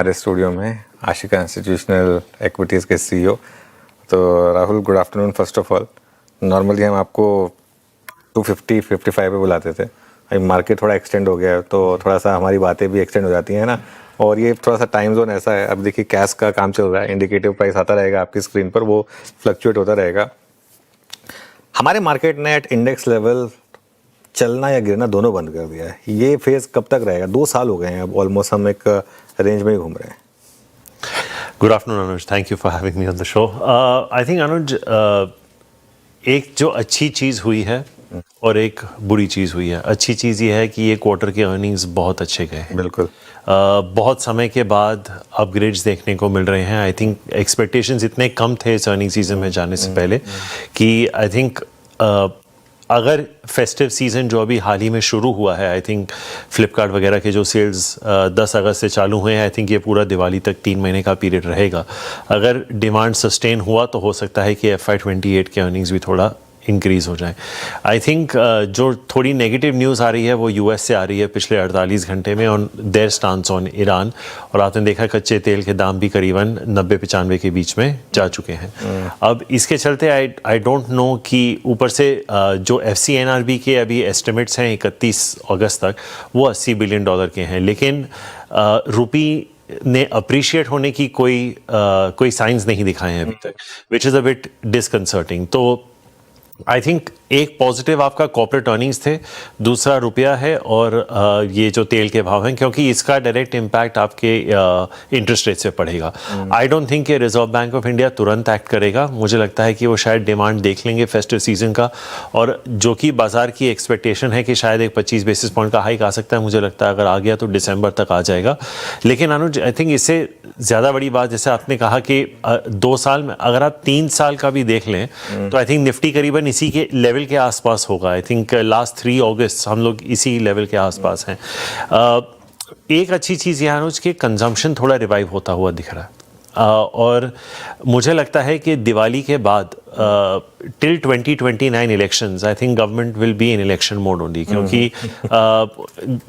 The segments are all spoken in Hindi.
हमारे स्टूडियो में आशिका इंस्टीट्यूशनल इक्विटीज़ के सीईओ। तो Rahul, good afternoon first of all. Normally हम आपको 250-55 पे बुलाते थे, अभी मार्केट थोड़ा एक्सटेंड हो गया है तो थोड़ा सा हमारी बातें भी एक्सटेंड हो जाती हैं ना। और ये थोड़ा सा टाइम जोन ऐसा है, अब देखिए कैश का काम चल रहा है, इंडिकेटिव प्राइस आता रहेगा आपकी स्क्रीन पर, वो फ्लक्चुएट होता रहेगा। हमारे मार्केट ने एट इंडेक्स लेवल चलना या गिरना दोनों बंद कर दिया है। ये फेज कब तक रहेगा? 2 साल हो गए हैं अब ऑलमोस्ट, हम एक रेंज में ही घूम रहे हैं। Good afternoon Anuj, thank you for having me on the show. I think Anuj, एक जो अच्छी चीज़ हुई है और एक बुरी चीज़ हुई है। अच्छी चीज़ ये है कि ये क्वार्टर के अर्निंग्स बहुत अच्छे गए हैं। बिल्कुल। बहुत समय के बाद अपग्रेड्स देखने को मिल रहे हैं। आई थिंक एक्सपेक्टेशंस इतने कम थे इस अर्निंग सीजन में जाने से पहले कि आई थिंक अगर फेस्टिव सीज़न जो अभी हाल ही में शुरू हुआ है, आई थिंक फ्लिपकार्ट वगैरह के जो सेल्स 10 अगस्त से चालू हुए हैं, आई थिंक ये पूरा दिवाली तक 3 महीने का पीरियड रहेगा। अगर डिमांड सस्टेन हुआ तो हो सकता है कि FY28 के अर्निंग्स भी थोड़ा इंक्रीज़ हो जाए। आई थिंक जो थोड़ी नेगेटिव न्यूज़ आ रही है वो US से आ रही है पिछले 48 घंटे में on their stance on Iran. और आपने देखा कच्चे तेल के दाम भी करीबन 90-95 के बीच में जा चुके हैं। अब इसके चलते आई डोंट नो कि ऊपर से जो FCNRB के अभी एस्टिमेट्स हैं 31 अगस्त तक, वो $80 बिलियन के हैं, लेकिन रुपी ने अप्रिशिएट होने की कोई साइंस नहीं दिखाए हैं अभी तक, विच इज़ अ बिट डिसकंसर्टिंग। तो आई थिंक एक पॉजिटिव आपका कॉर्पोरेट अर्निंग्स थे, दूसरा रुपया है और ये जो तेल के भाव हैं, क्योंकि इसका डायरेक्ट इम्पैक्ट आपके इंटरेस्ट रेट से पड़ेगा। आई डोंट थिंक कि रिजर्व बैंक ऑफ इंडिया तुरंत एक्ट करेगा। मुझे लगता है कि वो शायद डिमांड देख लेंगे फेस्टिव सीजन का, और जो कि बाजार की एक्सपेक्टेशन है कि शायद एक 25 बेसिस पॉइंट का हाइक आ सकता है, मुझे लगता है अगर आ गया तो दिसंबर तक आ जाएगा। लेकिन अनुज, आई थिंक इससे ज़्यादा बड़ी बात, जैसे आपने कहा कि 2 साल में, अगर आप 3 साल का भी देख लें तो आई थिंक निफ्टी करीबन इसी के लेवल के आसपास होगा। आई थिंक लास्ट 3 अगस्त हम लोग इसी लेवल के आसपास हैं। एक अच्छी चीज़ यह अनुज कि कंजम्पशन थोड़ा रिवाइव होता हुआ दिख रहा है। और मुझे लगता है कि दिवाली के बाद till 2029 elections, I think government will be in election mode only, क्योंकि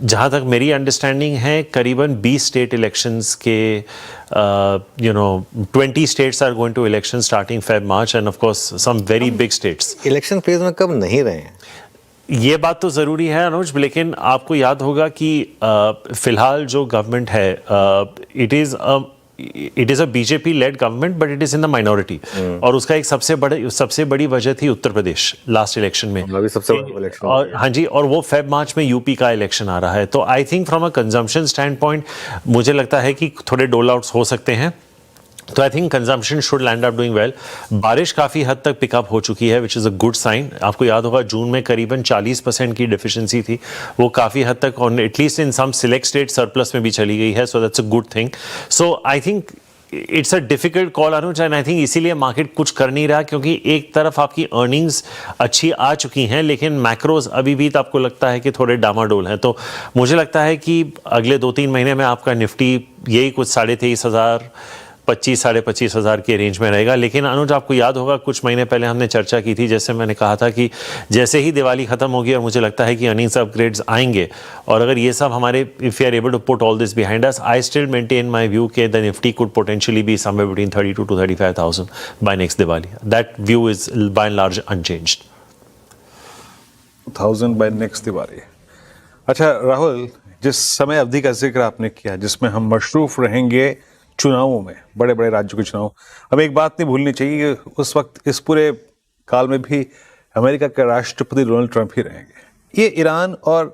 जहाँ तक मेरी अंडरस्टैंडिंग है करीबन 20 स्टेट इलेक्शंस के 20 states are going to election starting Feb-March, and of course some very big states election phase में कब नहीं रहे हैं, ये बात तो ज़रूरी है अनुज, लेकिन आपको याद होगा कि फिलहाल जो गवर्नमेंट है, it is a BJP lead government, but it is in the minority. और उसका एक सबसे बड़ी वजह थी उत्तर प्रदेश लास्ट इलेक्शन में, अभी सबसे बड़ा इलेक्शन। और हाँ जी, और वो Feb-March में UP का इलेक्शन आ रहा है। तो I think from a consumption stand point मुझे लगता है कि थोड़े डोल आउट्स हो सकते हैं। तो I think consumption should land up doing well. बारिश काफ़ी हद तक पिकअप हो चुकी है, which is a good sign. आपको याद होगा जून में करीबन 40% की डेफिशिएंसी थी, वो काफ़ी हद तक on at least in some select state surplus में भी चली गई है। So that's a good thing. So I think it's a difficult call Anuj, and I think इसीलिए मार्केट कुछ कर नहीं रहा, क्योंकि एक तरफ आपकी अर्निंग्स अच्छी आ चुकी हैं, लेकिन मैक्रोज अभी भी तो आपको लगता है कि थोड़े डामाडोल हैं। तो मुझे लगता है कि अगले 2-3 महीने में आपका निफ्टी यही कुछ 23,500, 25,000-25,500 के रेंज में रहेगा। लेकिन अनुज, आपको याद होगा कुछ महीने पहले हमने चर्चा की थी, जैसे मैंने कहा था कि जैसे ही दिवाली खत्म होगी और मुझे लगता है कि अर्निंग्स अपग्रेड्स आएंगे, और अगर ये सब हमारे, if you are able to put all this behind us, I still maintain my view के the Nifty could potentially be somewhere between 32,000 to 35,000 by next Diwali. That view is by and large unchanged. 1000 by next Diwali. अच्छा राहुल, जिस समय अवधि का जिक्र आपने किया जिसमें हम मशरूफ रहेंगे चुनावों में, बड़े बड़े राज्यों के चुनाव, हमें एक बात नहीं भूलनी चाहिए, उस वक्त इस पूरे काल में भी अमेरिका के राष्ट्रपति डोनाल्ड ट्रंप ही रहेंगे। ये ईरान और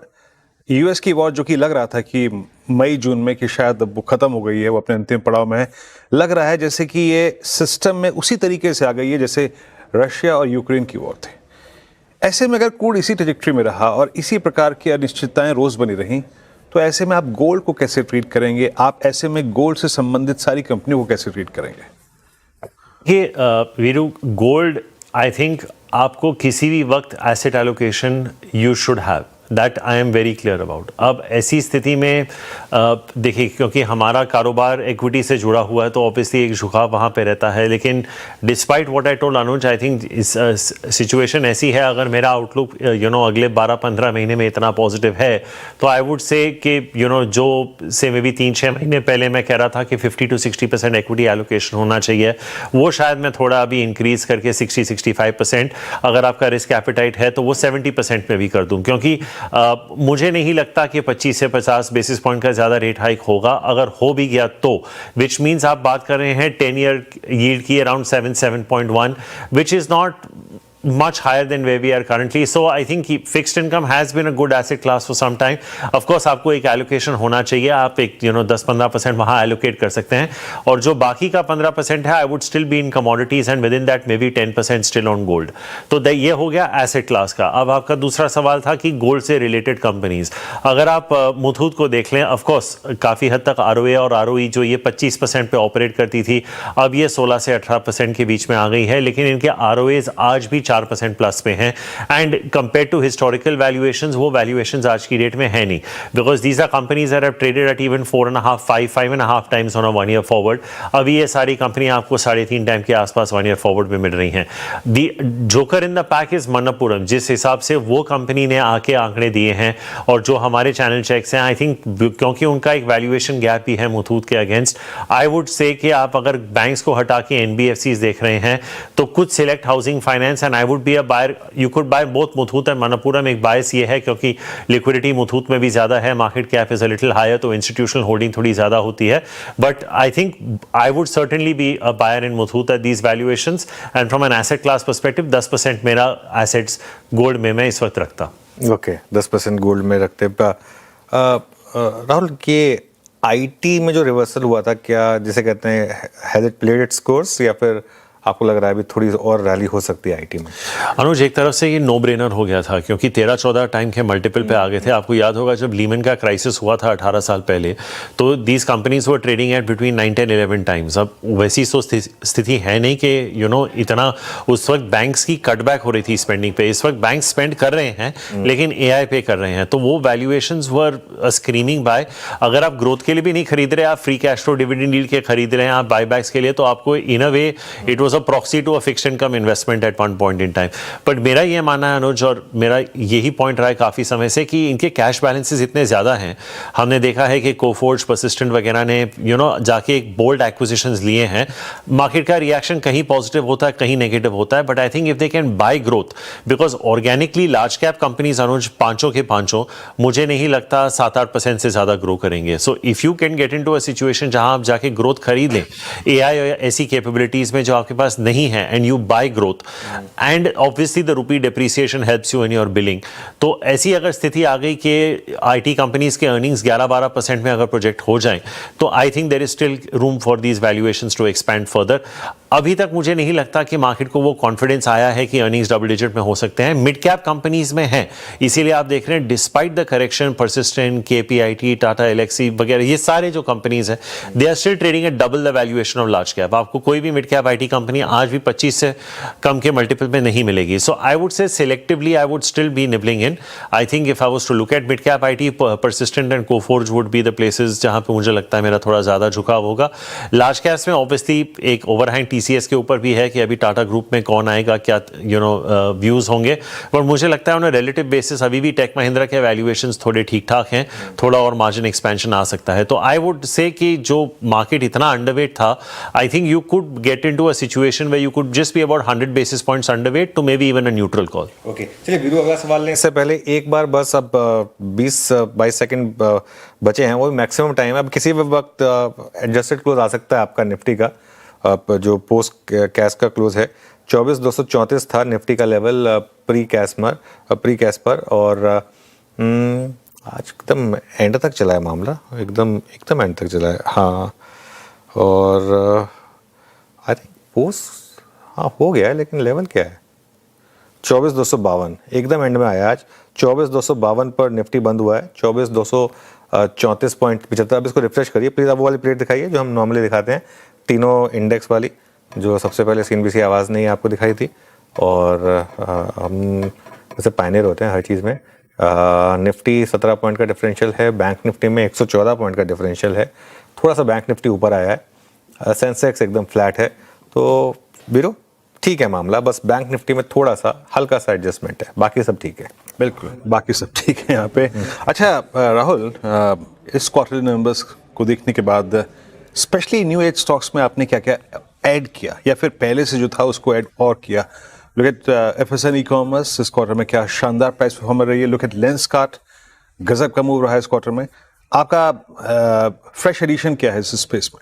US की वॉर, जो कि लग रहा था कि मई-जून में कि शायद वो खत्म हो गई है, वो अपने अंतिम पड़ाव में है, लग रहा है जैसे कि ये सिस्टम में उसी तरीके से आ गई है जैसे रशिया और यूक्रेन की वॉर थी। ऐसे में अगर क्रूड इसी ट्रैजेक्टरी में रहा और इसी प्रकार की अनिश्चितताएं रोज बनी रहीं, तो ऐसे में आप गोल्ड को कैसे ट्रीट करेंगे? आप ऐसे में गोल्ड से संबंधित सारी कंपनियों को कैसे ट्रीट करेंगे? ये वीरू, गोल्ड आई थिंक आपको किसी भी वक्त asset allocation you should have, that I am very clear about. अब ऐसी स्थिति में देखिए, क्योंकि हमारा कारोबार इक्विटी से जुड़ा हुआ है तो ऑब्वियसली एक झुकाव वहाँ पे रहता है, लेकिन despite what I told Anuj, I think इस सिचुएशन ऐसी है, अगर मेरा आउटलुक अगले 12-15 महीने में इतना पॉजिटिव है तो आई वुड से कि जो से मे बी 3-6 महीने पहले मैं कह रहा था कि 50 to 60% इक्विटी एलोकेशन होना चाहिए, वो शायद मैं थोड़ा अभी इंक्रीज करके 60-65%, अगर आपका रिस्क एपेटाइट है तो वो 70% में भी कर दूं, क्योंकि मुझे नहीं लगता कि 25 से 50 बेसिस पॉइंट का ज़्यादा रेट हाइक होगा। अगर हो भी गया तो विच मीन्स आप बात कर रहे हैं 10 ईयर यील्ड की around 7.1, which is not much higher than where we are currently. So I think fixed income has been a good asset class for some time. Of course आपको एक allocation होना चाहिए, आप एक 10-15% वहाँ allocate कर सकते हैं, और जो बाकी का 15% है I would still be in commodities and within that maybe 10% still on gold. तो ये हो गया asset class का। अब आपका दूसरा सवाल था कि gold से related companies, अगर आप मुथूट को देख लें, of course काफ़ी हद तक ROA और ROE जो ये 25% पे ऑपरेट करती थी, अब ये 16 से 18% के बीच में आ गई है, लेकिन इनके ROAs आज भी 4% प्लस पे हैं, and compare to historical valuations वो वैल्यूएशंस आज की डेट में है नहीं, because these are companies that have traded at even 4.5-5.5 times on a 1 year forward. अभी ये सारी कंपनियां आपको 3.5 टाइम के आसपास 1 ईयर फॉरवर्ड में मिल रही हैं। The joker in the pack is Manappuram, जिस हिसाब से वो कंपनी ने आके आंकड़े दिए हैं और जो हमारे चैनल चेक्स हैं, आई थिंक क्योंकि उनका एक वैल्यूएशन गैप भी है मुथूट के अगेंस्ट, आई वुड से कि आप अगर बैंक्स को हटा के NBFCs देख रहे हैं तो कुछ select housing finance, and I would be a buyer, you could buy both Muthoot and Manappuram. एक बायस ये है क्योंकि लिक्विडिटी मुथूट में भी ज्यादा है, market cap is a little higher, तो इंस्टीट्यूशनल होल्डिंग थोड़ी ज्यादा होती है, but I think I would certainly be a buyer in Muthoot at these valuations, and from an asset class perspective 10% मेरा एसेट्स गोल्ड में मैं इस वक्त रखता। ओके, 10% गोल्ड में रखते। राहुल, ये IT में जो रिवर्सल हुआ था, क्या जिसे कहते हैं has it played its course, या फिर आपको लग रहा है अभी थोड़ी और रैली हो सकती है IT में? अनुज, एक तरफ से ये नो ब्रेनर हो गया था क्योंकि 13-14 टाइम के मल्टीपल पे आ गए थे। आपको याद होगा जब लीमन का क्राइसिस हुआ था 18 साल पहले, तो these companies were trading at between 9-11 times. अब वैसी तो स्थिति है नहीं कि इतना उस वक्त बैंक्स की कटबैक हो रही थी स्पेंडिंग पे। इस वक्त बैंक स्पेंड कर रहे हैं लेकिन AI पे कर रहे हैं, तो वो वैल्यूएशंस वर स्क्रीमिंग बाय। अगर आप ग्रोथ के लिए भी नहीं खरीद रहे, आप free cash flow dividend yield के खरीद रहे हैं, आप बायबैक्स के लिए, तो आपको in a way it was proxy to a fixed income investment at one point in time. But मेरा ये मानना है अनुज, और मेरा यही पॉइंट रहा है काफी समय से, कि इनके कैश बैलेंसेस इतने ज्यादा हैं। हमने देखा है कि कोफोर्ज, परसिस्टेंट वगैरह ने जाके एक बोल्ड एक्विजिशंस लिए हैं। मार्केट का रिएक्शन कहीं पॉजिटिव होता है, कहीं नेगेटिव होता है, but I think if they can buy growth, because organically large cap companies Anuj पांचों के पांचों मुझे नहीं लगता 7-8% से ज्यादा ग्रो करेंगे। So if you can get into a situation जहां आप जाके ग्रोथ खरीद लें AI और ऐसी कैपेबिलिटीज में जो आपके पास नहीं है, and you buy growth and obviously the rupee depreciation helps you in your billing, तो ऐसी अगर स्थिति आ गई कि IT कंपनीज के अर्निंग्स 11-12% में अगर प्रोजेक्ट हो जाएं, तो I think there is still room for these valuations to expand further. अभी तक मुझे नहीं लगता कि मार्केट को वो कॉन्फिडेंस आया है कि अर्निंग्स डबल डिजिट में हो सकते हैं। मिड कैप कंपनीज में है, इसीलिए आप देख रहे हैं despite the correction, persistent, KPIT, Tata Elxsi वगैरह, ये सारे जो कंपनीज हैं, they are still trading at double the valuation of large cap. आपको कोई भी मिड कैप IT कंपनी आज भी 25 से कम के मल्टीपल में नहीं मिलेगी। So I would say selectively I would still be nibbling in. I think if I was to look at mid cap IT, Persistent and Coforge would be the places जहां पे मुझे लगता है मेरा थोड़ा ज्यादा झुकाव होगा। लार्ज कैप्स में ऑब्वियसली एक ओवरहैंग TCS के ऊपर भी है कि अभी टाटा ग्रुप में कौन आएगा, क्या व्यूज होंगे, पर मुझे लगता है ऑन रिलेटिव बेसिस अभी भी टेक महिंद्रा के वैल्यूएशंस थोड़े ठीक ठाक हैं, थोड़ा और मार्जिन एक्सपेंशन आ सकता है। तो आई वुड से कि जो मार्केट इतना अंडरवेट था, I think you could get into a situation where you could just be about 100 basis points underweight to maybe even a neutral call. Okay, चलिए वीरू, अगला सवाल लेने से पहले एक बार बस, अब 20-22 सेकंड बचे हैं, वो मैक्सिमम टाइम है। अब किसी भी वक्त एडजस्टेड क्लोज आ सकता है आपका निफ्टी का, जो पोस्ट कैश का क्लोज है 24,234 था निफ्टी का लेवल प्री कैश पर, और आज एकदम एंड तक चला है मामला, एकदम एंड तक चला है। हाँ, और आई थिंक पोस्ट हो गया है, लेकिन लेवल क्या है 24,252, एकदम एंड में आया आज। 24,252 पर निफ्टी बंद हुआ है, 24,234.75। अब इसको रिफ्रेश करिए प्लीज, अब वो वाली प्लेट दिखाइए जो हम नॉर्मली दिखाते हैं, तीनों इंडेक्स वाली, जो सबसे पहले CNBC आवाज़ नहीं आपको दिखाई थी, और हम जैसे पायनियर होते हैं हर चीज़ में, निफ्टी 17 पॉइंट का डिफरेंशियल है, बैंक निफ्टी में 114 पॉइंट का डिफरेंशियल है, थोड़ा सा बैंक निफ्टी ऊपर आया है, सेंसेक्स एकदम फ्लैट है। तो बीरो ठीक है मामला, बस बैंक निफ्टी में थोड़ा सा हल्का सा एडजस्टमेंट है, बाकी सब ठीक है। बिल्कुल, बाकी सब ठीक है यहाँ पे। अच्छा राहुल, इस क्वार्टरली नंबर्स को देखने के बाद स्पेशली न्यू एज स्टॉक्स में आपने क्या क्या ऐड किया, या फिर पहले से जो था उसको ऐड और किया? लुक एट एफएसएन ई कॉमर्स, इस क्वार्टर में क्या शानदार प्राइस परफॉर्मर रही है। लुक एट लेंसकार्ट, गजब का मूव रहा है इस क्वार्टर में। आपका फ्रेश एडिशन क्या है इस स्पेस में?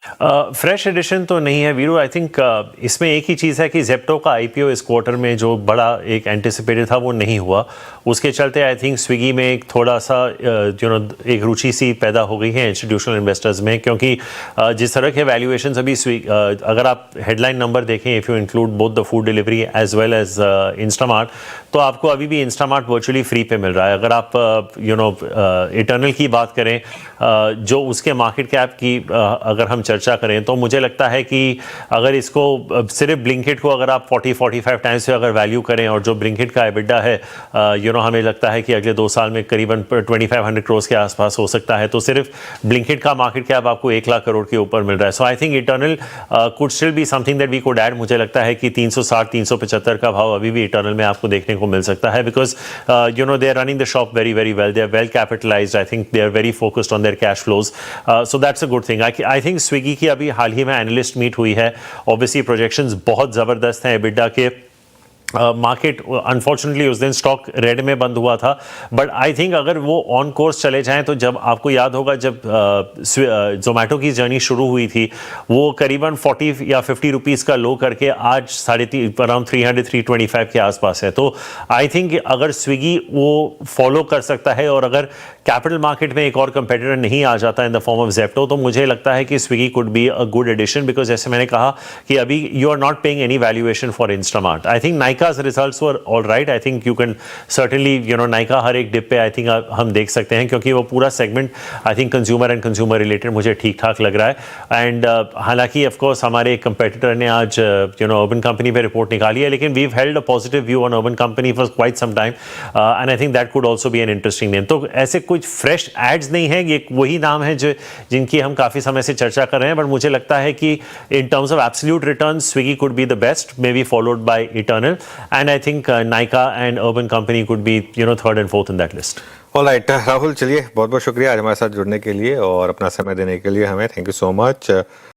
फ्रेश एडिशन तो नहीं है वीरू। आई थिंक इसमें एक ही चीज़ है कि जेप्टो का आईपीओ इस क्वार्टर में जो बड़ा एक एंटिसिपेटेड था वो नहीं हुआ। उसके चलते आई थिंक स्विगी में एक थोड़ा सा एक रुचि सी पैदा हो गई है इंस्टीट्यूशनल इन्वेस्टर्स में, क्योंकि जिस तरह के वैल्यूएशंस अभी अगर आप हेडलाइन नंबर देखें, if you include both the food delivery as well as Instamart, तो आपको अभी भी इंस्टामार्ट वर्चुअली फ्री पे मिल रहा है। अगर आप इटर्नल की बात करें, जो उसके मार्केट कैप की अगर हम चर्चा करें, तो मुझे लगता है कि अगर इसको सिर्फ ब्लिंकिट को अगर आप 40-45 टाइम्स से अगर वैल्यू करें, और जो ब्लिंकिट का एबिटा है हमें लगता है कि अगले 2 साल में करीबन 2500 करोड़ के आसपास हो सकता है, तो सिर्फ ब्लिंकिट का मार्केट कैप आपको 1 लाख करोड़ के ऊपर मिल रहा है। So I think Eternal could still be something that we could add. मुझे लगता है कि 360-375 का भाव अभी भी इटर्नल में आपको देखने को मिल सकता है, because they are running the shop very very well, they are well capitalised, I think they are very focused on their cash flows, so that's a good thing. I think Swiggy की अभी हाल ही में एनालिस्ट मीट हुई है, ऑब्वियसली प्रोजेक्शंस बहुत ज़बरदस्त हैं एबिटा के। मार्केट अनफॉर्चुनेटली उस दिन स्टॉक रेड में बंद हुआ था, बट आई थिंक अगर वो ऑन कोर्स चले जाएं, तो जब आपको याद होगा जब जोमेटो की जर्नी शुरू हुई थी, वो करीबन 40 या 50 रुपीज़ का लो करके आज अराउंड 300-325 के आसपास है। तो आई थिंक अगर स्विगी वो फॉलो कर सकता है, और अगर कैपिटल मार्केट में एक और कंपेटिटर नहीं आ जाता in the form of Zepto, तो मुझे लगता है कि Swiggy could be a good addition, because जैसे मैंने कहा कि अभी you are not paying any valuation for Instamart. I think Nykaa's results were all right. I think you can certainly Nykaa हर एक डिप पे आई थिंक हम देख सकते हैं, क्योंकि वो पूरा segment I think consumer and consumer related मुझे ठीक ठाक लग रहा है। एंड हालांकि ऑफ कोर्स हमारे कंपेटिटर ने आज अर्बन कंपनी पे रिपोर्ट निकाली है, लेकिन we have held a positive view on Urban Company for quite some time, and I think that could also be an interesting name. तो ऐसे कुछ फ्रेश एड्स नहीं है, ये वही नाम है जो जिनकी हम काफ़ी समय से चर्चा कर रहे हैं, बट मुझे लगता है कि in terms of absolute return Swiggy could be the best, may be followed by eternal, and I think Nykaa and Urban Company could be third and fourth in that list. Alright Rahul, चलिए बहुत बहुत शुक्रिया आज हमारे साथ जुड़ने के लिए और अपना समय देने के लिए हमें। Thank you so much.